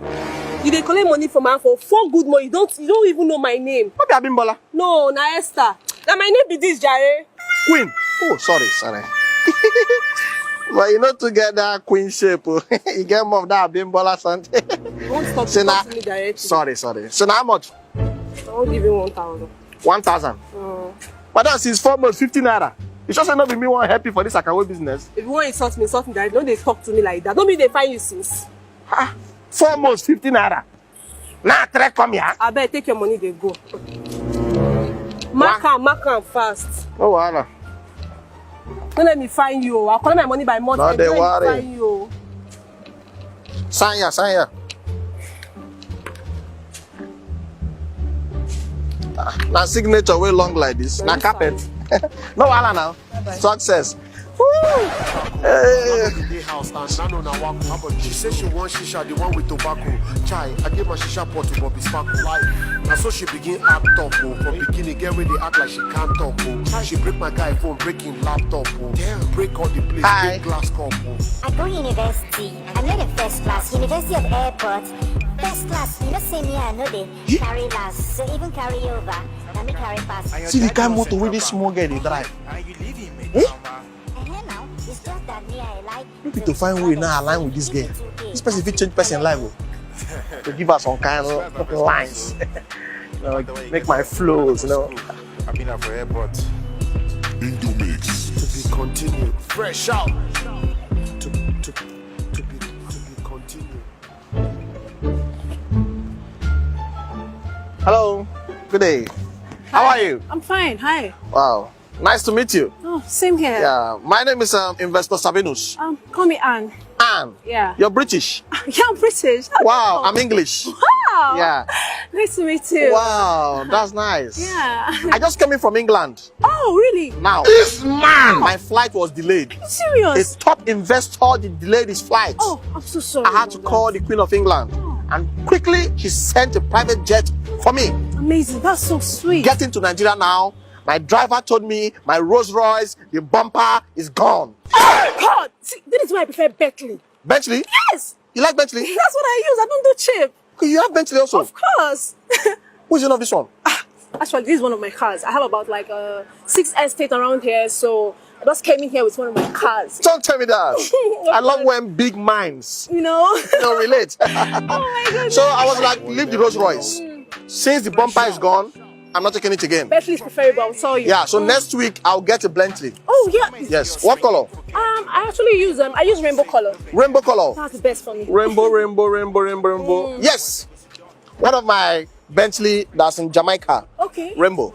S12: You dey collect money from me for 4 good months. You don't even know my name.
S11: What be Abimbola?
S12: No, na Esther. Now my name be this, Jare.
S11: Queen. Oh, sorry. But you know together queen shape. You get more of that Abimbola something.
S12: You won't stop to talk to me directly.
S11: Sorry. So now how much?
S12: I won't give you 1,000.
S11: 1,000? Madam, since 4 months, 50 naira. You just say not be me one happy for this Akawo business.
S12: If you want to insult me directly. Don't they talk to me like that. Don't be they find you since.
S11: 4 months, 50 naira. Now try come here.
S12: I better take your money, they go. Mark am fast.
S11: Oh, wow.
S12: Don't let me find you. I'll collect my money by month.
S11: No, they worry.
S12: Find you.
S11: Sign here. Now signature way long like this. Now carpet. No wahala now. Bye-bye. Success.
S5: She said she wants shisha, the one with tobacco. Chai, I gave my shisha pot to Bobby Sparkle. And so she begin act up. From beginning, get ready, act like she can't talk. She break my guy phone, breaking laptop. Break all the place, break glass cup.
S14: I go university. I'm not in first class. University of Airport. First class, you know, same year, I know they carry last. So even carry over. Let me carry pass.
S11: See the kind of motor with this small girl they drive.
S14: Now, it's just that me, I like.
S11: Maybe to find way now align with this girl. This person if it change person life. To give us some kind of lines. You know, make my flows, you know.
S5: I've been at for airport. Indomix. To be continued. Fresh out. To be continued.
S11: Hello. Good day. How are you?
S12: I'm fine. Hi.
S11: Wow. Nice to meet you.
S12: Oh, same here.
S11: Yeah. My name is Investor Sabinus.
S12: Call me Anne.
S11: Anne.
S12: Yeah.
S11: You're British.
S12: Yeah, I'm British.
S11: Wow. I'm English.
S12: Wow.
S11: Yeah.
S12: Nice to meet you.
S11: Wow. That's nice.
S12: Yeah.
S11: I just came in from England.
S12: Oh, really?
S11: Now, this man, my flight was delayed.
S12: Serious?
S11: A top investor delayed his flight.
S12: Oh, I'm so sorry.
S11: I had to call the Queen of England, and quickly she sent a private jet for me.
S12: Amazing. That's so sweet.
S11: Getting to Nigeria now, my driver told me my Rolls Royce, the bumper is gone.
S12: Oh, God. See, that is why I prefer Bentley.
S11: Bentley?
S12: Yes.
S11: You like Bentley?
S12: That's what I use. I don't do cheap.
S11: You have Bentley also?
S12: Of course.
S11: Who's the name of this one?
S12: Actually, this is one of my cars. I have about like 6 estates around here, so I just came in here with one of my cars.
S11: Don't tell me that. I love when big minds, relate.
S12: Oh my goodness.
S11: So I was like, leave the Rolls Royce. Since the bumper is gone, I'm not taking it again.
S12: Bentley is preferable, I'll tell you.
S11: Yeah, so next week I'll get a Bentley.
S12: Oh yeah.
S11: Yes. What color?
S12: I actually use I use rainbow color.
S11: Rainbow color.
S12: That's the best for me.
S11: Rainbow. Yes. One of my Bentley that's in Jamaica.
S12: Okay.
S11: Rainbow.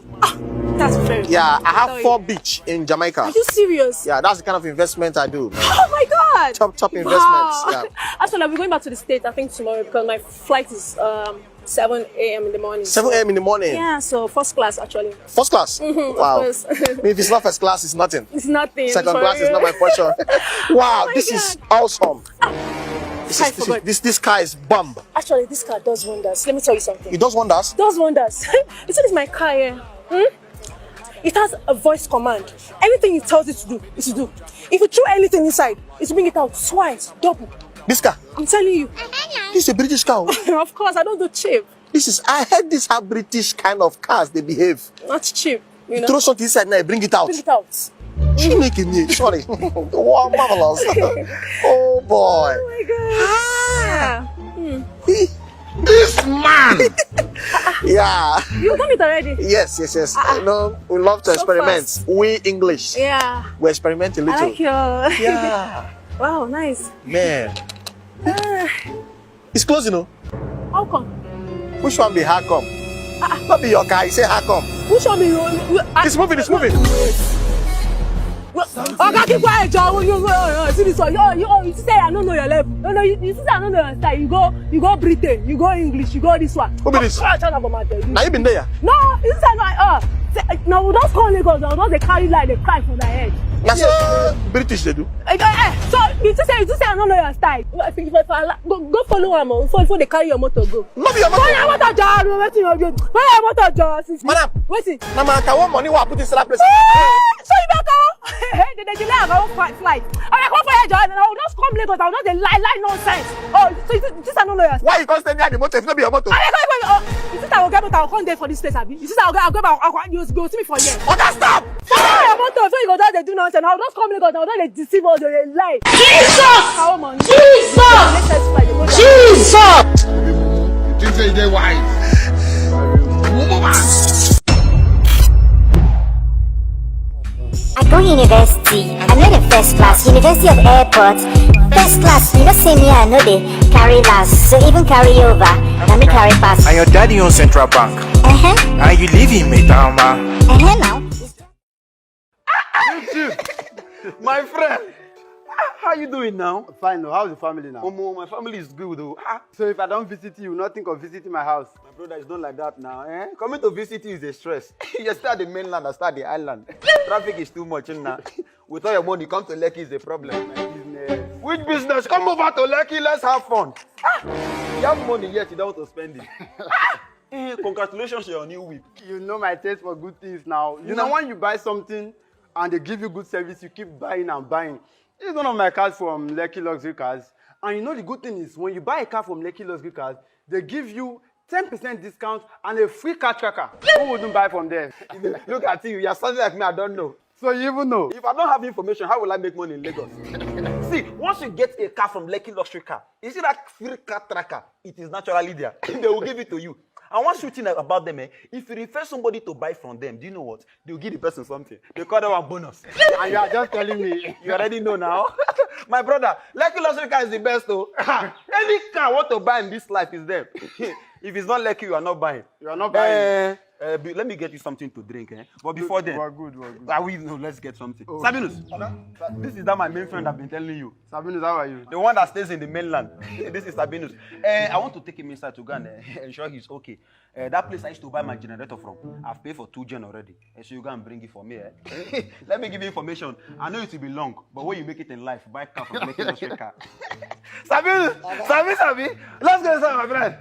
S12: That's fair.
S11: Yeah, I have 4 beach in Jamaica.
S12: Are you serious?
S11: Yeah, that's the kind of investment I do.
S12: Oh my God.
S11: Top investments.
S12: Wow.
S11: Yeah.
S12: Actually, I'll be going back to the States, I think tomorrow, because my flight is 7 a.m. in the morning.
S11: 7 a.m. in the morning?
S12: Yeah, so first class actually.
S11: First class? Wow.
S12: Of course.
S11: If it's not first class, it's nothing.
S12: It's nothing.
S11: Second
S12: for
S11: class
S12: you.
S11: is not my portion. Wow,
S12: Oh my
S11: this is awesome. This car is bomb.
S12: Actually, this car does wonders. Let me tell you something.
S11: It does wonders?
S12: Does wonders. You see this my car here? It has a voice command. Anything it tells it to do, it will do. If you throw anything inside, it will bring it out twice, double.
S11: This car?
S12: I'm telling you.
S11: This is a British car.
S12: Of course, I don't do cheap.
S11: I heard this how British kind of cars they behave.
S12: Not cheap, you know.
S11: Throw something inside now, bring it out.
S12: Bring it out.
S11: Sorry. Wow, marvelous. Oh boy.
S12: Oh my God. Yeah.
S11: This man. Yeah.
S12: You done it already?
S11: Yes. You know, we love to experiment.
S12: Fast.
S11: We English.
S12: Yeah.
S11: We experiment a little.
S12: I like your.
S11: Yeah.
S12: Wow, nice.
S11: Man. It's close, you know.
S12: How come?
S11: Which one be how come? Not be your car, you say how come?
S12: Which one be your?
S11: It's moving.
S12: Okay, keep quiet, John. See this one. You say I don't know your level. No, you say I don't know your style. You go Britain, you go English, you go this one.
S11: Who be this?
S12: Now
S11: you been there?
S12: No, you say no, we don't call Lagos. We don't they carry like they cry for their head.
S11: That's so British they do.
S12: So you say I don't know your style. Go follow them before they carry your motor go.
S11: No be your motor.
S12: Follow your motor, John. Follow your motor, John.
S11: Madam,
S12: wait.
S11: Now man, can want money? What put this place?
S12: So you back out. They delay our flight. I come for your John, and I will just come Lagos. I will not lie nonsense. Oh, so this I don't know your style.
S11: Why you can't stand near the motor if not be your motor?
S12: You think I will get motor? I will come there for this place, Abi. You think I will go see me for here?
S11: Okay, stop!
S12: Follow your motor. So you go there, they do nonsense. I will just come Lagos. I will not they deceive us. They lie.
S1: Jesus! You think they wise?
S14: I go university. I'm not in first class. University of Airport. First class, you know, same year, I know they carry last. So even carry over. Let me carry pass.
S16: And your daddy owns Central Bank. And you live in Maitama.
S14: Now.
S3: My friend,
S17: How you doing now?
S18: Fine. How's the family now?
S17: My family is good though.
S18: So if I don't visit you, not think of visiting my house.
S17: My brother, it's not like that now. Coming to visit you is a stress. You start the mainland, I start the island. Traffic is too much now. With all your money, come to Lekki is a problem.
S18: My business.
S17: Which business? Come over to Lekki, let's have fun. You have money yet, you don't want to spend it. Congratulations on your new whip.
S18: You know my taste for good things now. You know when you buy something and they give you good service, you keep buying and buying. This is one of my cars from Lekki Luxury Cars. And you know the good thing is when you buy a car from Lekki Luxury Cars, they give you 10% discount and a free car tracker. Who wouldn't buy from them?
S17: Look at you, you're something like me, I don't know.
S18: So you even know.
S17: If I don't have information, how will I make money in Lagos? See, once you get a car from Lekki Luxury Car, you see that free car tracker, it is naturally there. They will give it to you. And one shooting about them, if you refer somebody to buy from them, do you know what? They will give the person something. They call that one bonus.
S18: And you are just telling me.
S17: You already know now. My brother, Lekki Luxury Car is the best though. Any car I want to buy in this life is there. If it's not Lekki, you are not buying.
S18: You are not buying.
S17: Let me get you something to drink. But before then,
S18: we're good.
S17: Let's get something.
S18: Oh.
S17: Sabinus, this is that my main friend I've been telling you.
S18: Sabinus, how are you?
S17: The one that stays in the mainland. This is Sabinus. I want to take him inside to go and ensure he's okay. That place I used to buy my generator from, I've paid for 2 gen already. So you go and bring it for me. Let me give you information. I know it will be long, but when you make it in life, buy car from Lekki Luxury Car. Sabinus, Sabi, let's go inside, my friend.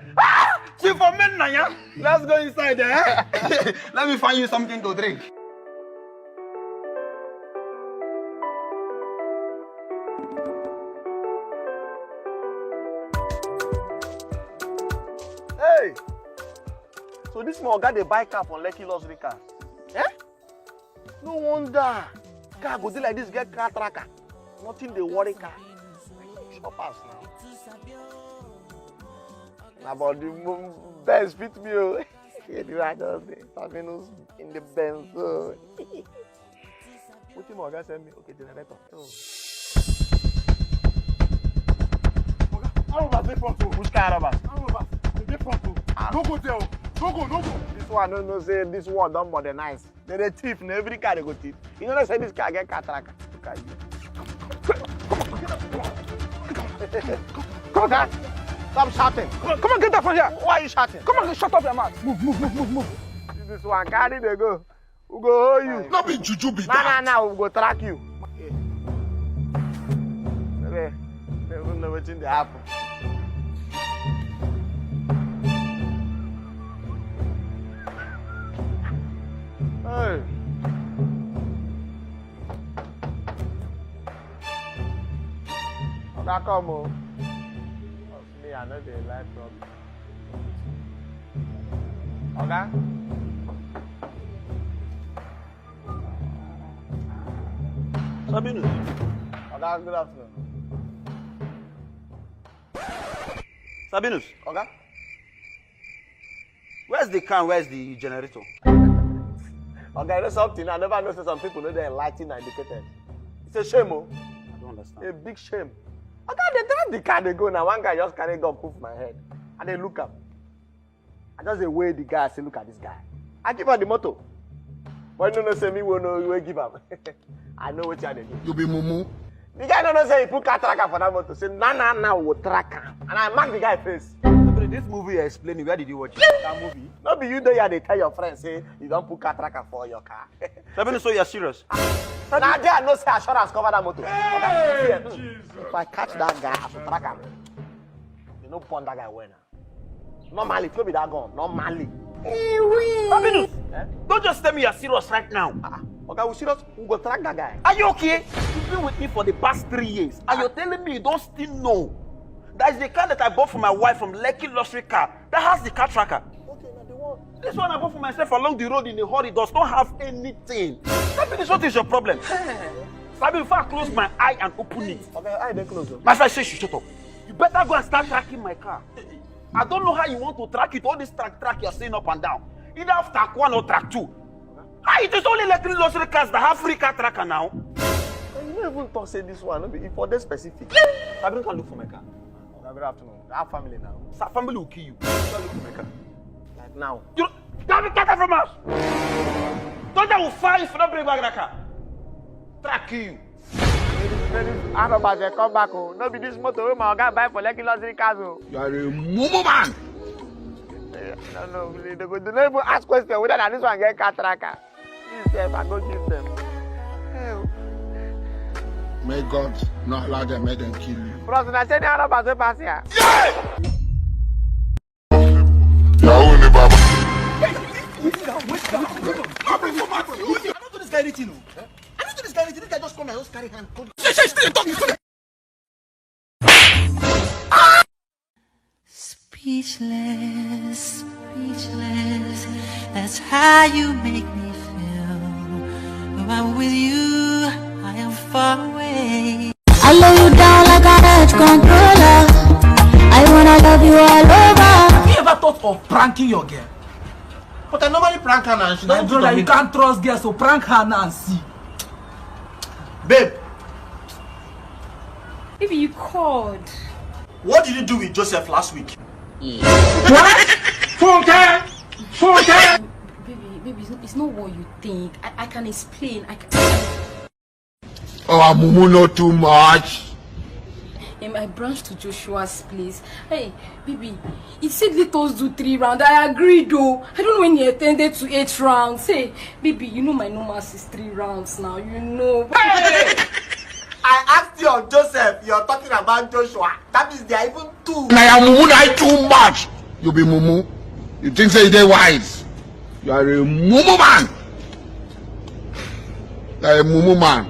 S17: See for men now, yeah? Let's go inside there. Let me find you something to drink. Hey! So this man got a bike car from Lekki Luxury Car. No wonder. Car go do like this, get car tracker. Nothing they worry car. Shoppers now. Now about the Benz fit me. Yeah, the right Sabinus in the Benz. What you guys send me? Okay, generator. Which car Arabas? No go there. No go. This one no say this one don't modernize. They thief. Every car they go thief. You know they say this car get car tracker. Look at you. Okay. Stop shouting. Come on, get up from here. Why are you shouting? Come on, shut up your mouth. Move. This one carry they go. We go hold you.
S1: Not be juju be that.
S17: Nah, we go track you. They don't know what's in the happen. Hey. Okay, come on. Me, I know the life problem. Okay? Sabinus. Okay, good afternoon. Sabinus. Okay? Where's the can? Where's the generator? Okay, you know something? I never noticed some people know they're enlightened and educated. It's a shame, oh. I don't understand. A big shame. Okay, they drive the car, they go now. One guy just carry gun, poof my head. And they look up. I just the way the guy say, look at this guy. I give her the motto. But you don't say me, we know you will give up. I know what you're doing.
S1: You be mumu.
S17: The guy don't say he put car tracker for that motto. Say, nah, we'll tracker. And I mark the guy face. This movie you're explaining, where did you watch it? That movie? Not be you there, they tell your friends, say, you don't put car tracker for your car. So you're serious? Now, there no say assurance cover that motor. Hey, okay, if I catch that guy, I should track him. You know, pond that guy well now. Normally, it will be that gun. Normally. Sabinus, don't just tell me you're serious right now. Okay, we're serious. We'll go track that guy. Are you okay? You've been with me for the past 3 years. And you're telling me you don't still know. That is the car that I bought for my wife from Lekki Luxury Car. That has the car tracker. Okay, now the one. This one I bought for myself along the road in a hurry does not have anything. Sabinus, what is your problem? Sabinus, if I close my eye and open it. Okay, eye then close it. My friend says you shut up. You better go and start tracking my car. I don't know how you want to track it. All this track you're saying up and down. Either have track 1 or track 2. It is only Lekki Luxury Cars that have free car tracker now. You don't even talk say this one. If for this specific. Sabinus can look for my car. Good afternoon. I have family now. Family will kill you. Like now. You don't get that from us. Don't that will fire if you don't bring back that car. Track you. Arabas come back. Oh. No be this motor my guy buy for Lekki luxury cars. Oh.
S1: You are a mumu man.
S17: No, they don't even ask questions whether this one get car tracker. If I go give them. Hell.
S1: May God not allow them, make them kill you.
S17: Bros, I said the Arabas will pass here.
S11: I don't do this guy anything. I don't do this guy anything. This guy just come and just carry hand.
S7: Speechless, speechless. That's how you make me feel. When I'm with you, I am far away.
S14: I lay you down like a edge controller. I wanna love you all over.
S6: Have you ever thought of pranking your girl?
S11: But I normally prank her and she doesn't do
S6: You can't trust girls, so prank her now and see.
S11: Babe,
S8: If you called.
S11: what did you do with Joseph last week?
S6: What? Funke!
S8: Baby, it's not what you think. I can explain.
S1: Oh, Mumu, not too much.
S8: I branched to Joshua's place. Hey, baby, he said let us do 3 rounds. I agreed though. I don't know when he attended to 8 rounds. Hey, baby, you know my normal is 3 rounds now. You know.
S11: Hey! I asked you on Joseph. You're talking about Joshua. That means there are even 2.
S1: Now, Mumu, not too much. You be Mumu. You think say they wise. You are a Mumu man. You are a Mumu man.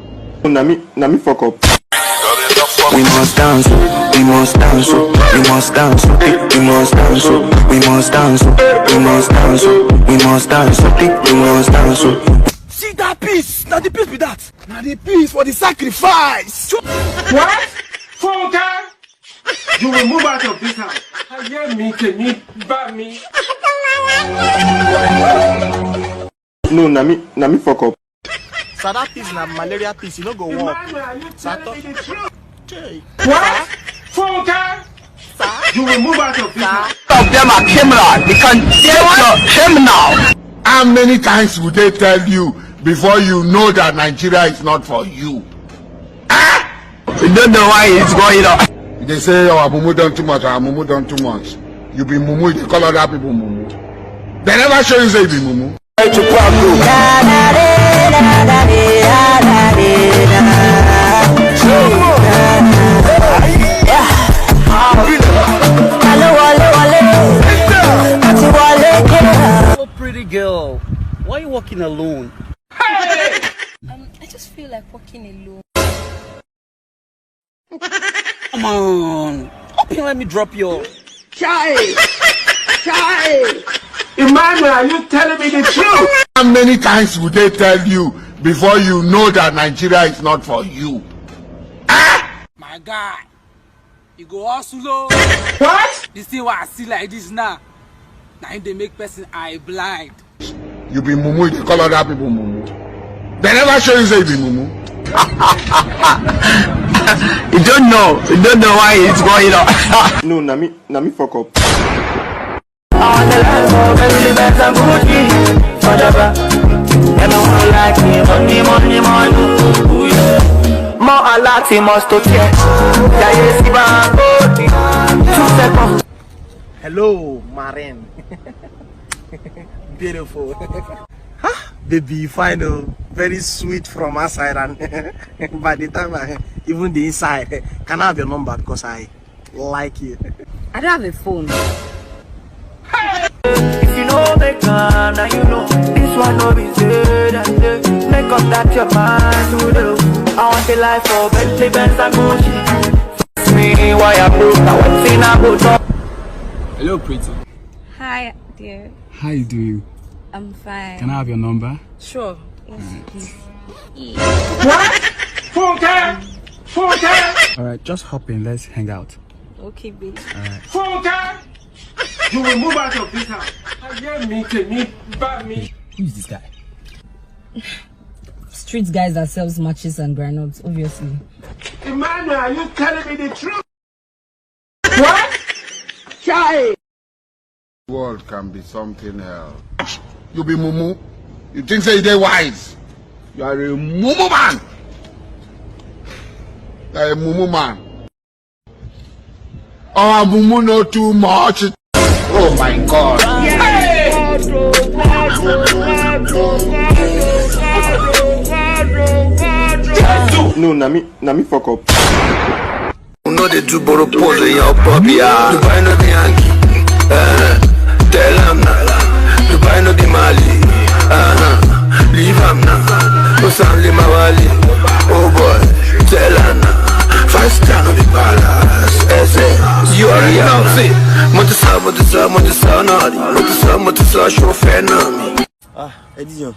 S15: Nami fuck up.
S7: We must dance, we must dance, we must dance, we must dance, we must dance, we must dance, we must dance, we must dance.
S6: See that piece? Now the piece be that. Now the piece for the sacrifice.
S9: What? Funke! You will move out of this house. I hear me, can you buy me?
S15: No, Nami fuck up.
S11: So that piece na malaria piece, you no go work.
S9: What? Funke! You will move out of this house.
S1: Of them are criminal. They can take your criminal. How many times would they tell you before you know that Nigeria is not for you? Ah! You don't know why it's going on. They say, oh, Mumu done too much, Mumu done too much. You be Mumu, they call other people Mumu. They never show you say you be Mumu.
S2: Oh, pretty girl, why are you walking alone?
S8: I just feel like walking alone.
S2: Come on, hope you let me drop your
S13: Child!
S9: Emmanuel, are you telling me the truth?
S1: How many times would they tell you before you know that Nigeria is not for you? Ah!
S6: My guy, you go hustle.
S9: What?
S6: This thing what I see like this now. Now they make person eye blind.
S1: You be Mumu, they call other people Mumu. They never show you say you be Mumu.
S2: You don't know why it's going on.
S15: No, Nami fuck up.
S7: On the line for baby, best and Gucci, forever. And no one like me, money. Ooh, yeah. More a lot, he must to check. Yeah, 2 seconds.
S11: Hello, Maren. Beautiful. Huh? Baby, you find very sweet from outside, and by the time even the inside, can I have your number because I like you.
S8: I don't have a phone.
S7: If you know make now you know this one no be said and make up that your mind to do. I want the life for Bentley, Benz and Gucci. Me why I broke, I want to I go talk.
S19: Hello, pretty.
S8: Hi, dear.
S19: How you doing?
S8: I'm fine.
S19: Can I have your number?
S8: Sure. Yes, please.
S9: What? Funke!
S19: All right, just hop in. Let's hang out.
S8: Okay, babe.
S19: All right.
S9: Funke! You will move out of this house. I hear me, can you buy me?
S19: Who is this guy?
S20: Street guys that sells matches and granules, obviously.
S9: Emmanuel, are you telling me the truth? What?
S13: Child!
S1: The world can be something else. You be Mumu. You think say they wise. You are a Mumu man. Like a mumu man. Oh, mumu know too much. Oh my God.
S15: No, na me fuck up.
S7: No, they do borrow pose in your puppy. Dubai no the Yankee. Tell him now. Dubai no the Mali. Leave him now. No sound le Mawali. Oh boy, tell him now. 5 star no the palace. You are real. Montesa, chauffeur nami.
S2: Edition.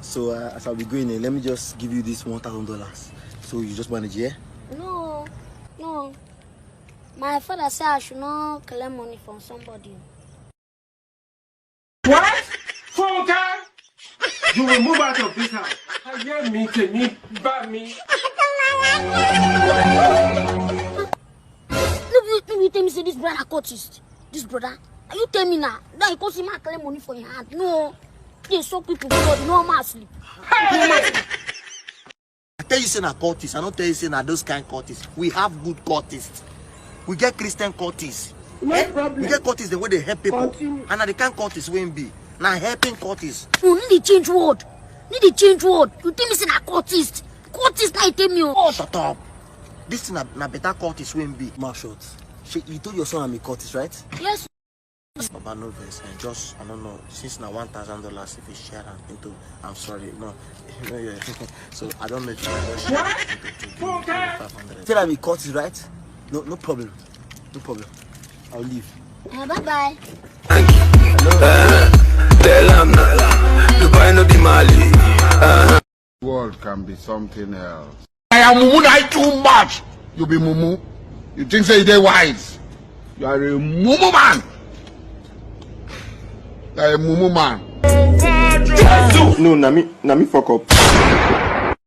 S2: So as I'll be going in, let me just give you this $1,000. So you just manage, yeah?
S14: No. My father said I should not collect money from somebody.
S9: What? Funka? You will move out of this house. I hear me, can you buy me?
S14: No, you tell me say this brother cultist. This brother. Are you tell me now? That you can't see my collect money for your hand. No. They so people blood, no more sleep.
S11: I tell you say na cultists, I don't tell you say na those kind cultists. We have good cultists. We get Christian cultists.
S13: No problem.
S11: We get cultists the way they help people. Continue. And na the kind cultists we be. Now helping cultists.
S14: No, need to change word. You tell me say na cultist. Cultist na you tell me.
S11: Oh, shut up. This thing na better cultists we be.
S2: Marshall, you told your son I'm a cultist, right?
S14: Yes.
S11: Baba no verse and just I don't know since now $1,000 if you share that into I'm sorry no yeah. So I don't know if you just share it into 500.
S2: Tell me cultist, right? No problem. I'll leave.
S14: Bye bye.
S7: Tell him now. Dubai no the Mali.
S1: The world can be something else. I am mumu too much. You be mumu. You think say they wise. You are a mumu man. Like a mumu man.
S15: No, na me fuck up.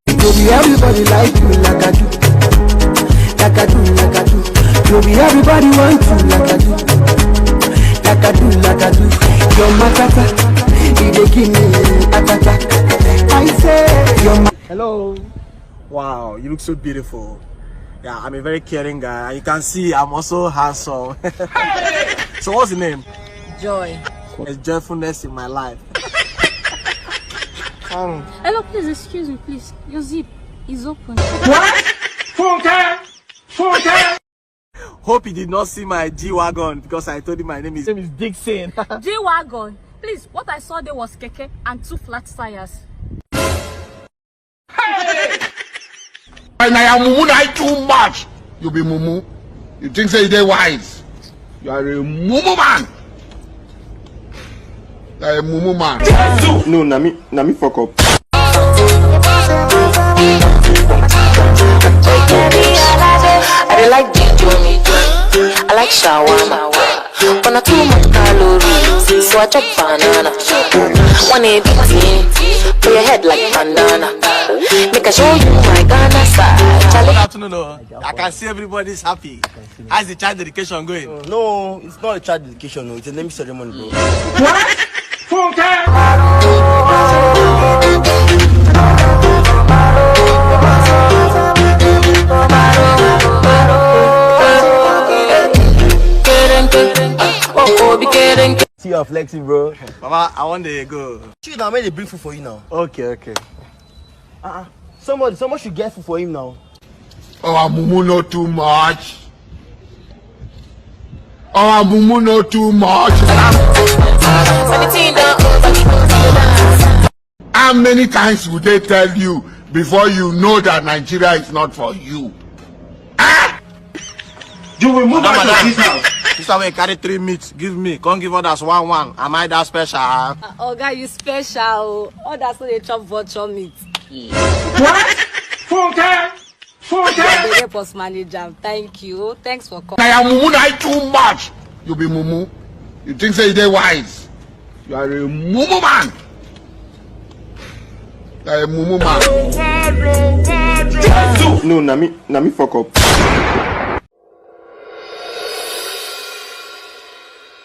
S7: You be everybody like you like I do. You be everybody want you like I do. Your matata, they give me attack. I say your
S11: Hello. Wow, you look so beautiful. Yeah, I'm a very caring guy. You can see I'm also handsome. So what's the name?
S20: Joy.
S11: There's joyfulness in my life.
S8: Hello, please excuse me, please. Your zip is open.
S9: What? Funka!
S11: Hope he did not see my G-Wagon because I told him my name is Dixon.
S8: G-Wagon. Please, what I saw there was keke and 2 flat tires.
S1: And I am mumu too much. You be mumu. You think say they wise. You are a mumu man. Like a mumu man.
S15: No, na me fuck up.
S21: I like ginger me, I like shawarma, but not too much calories, so I chop banana. 180 for your head like bandana. Make I show you my Ghana side.
S11: Good afternoon. I can see everybody's happy. How's the child education going?
S2: No, it's not a child education. No, it's a name ceremony, bro.
S9: What? Funka!
S2: See you're flexing, bro.
S11: Baba, I want to go.
S2: Shoot, I made a bring food for you now.
S11: Okay.
S2: Someone should get food for him now.
S1: Oh, mumu know too much. Oh, mumu know too much. How many times would they tell you before you know that Nigeria is not for you?
S9: You will move out of this house.
S11: This way carry 3 meats. Give me. Can't give others 1. Am I that special?
S20: Oh, God, you special. Oh, that's what they chop virtual meat.
S9: What? Funka!
S20: The post manager. Thank you. Thanks for coming.
S1: I am mumu too much. You be mumu. You think say they wise. You are a mumu man. Like a mumu man.
S15: No, na me fuck up.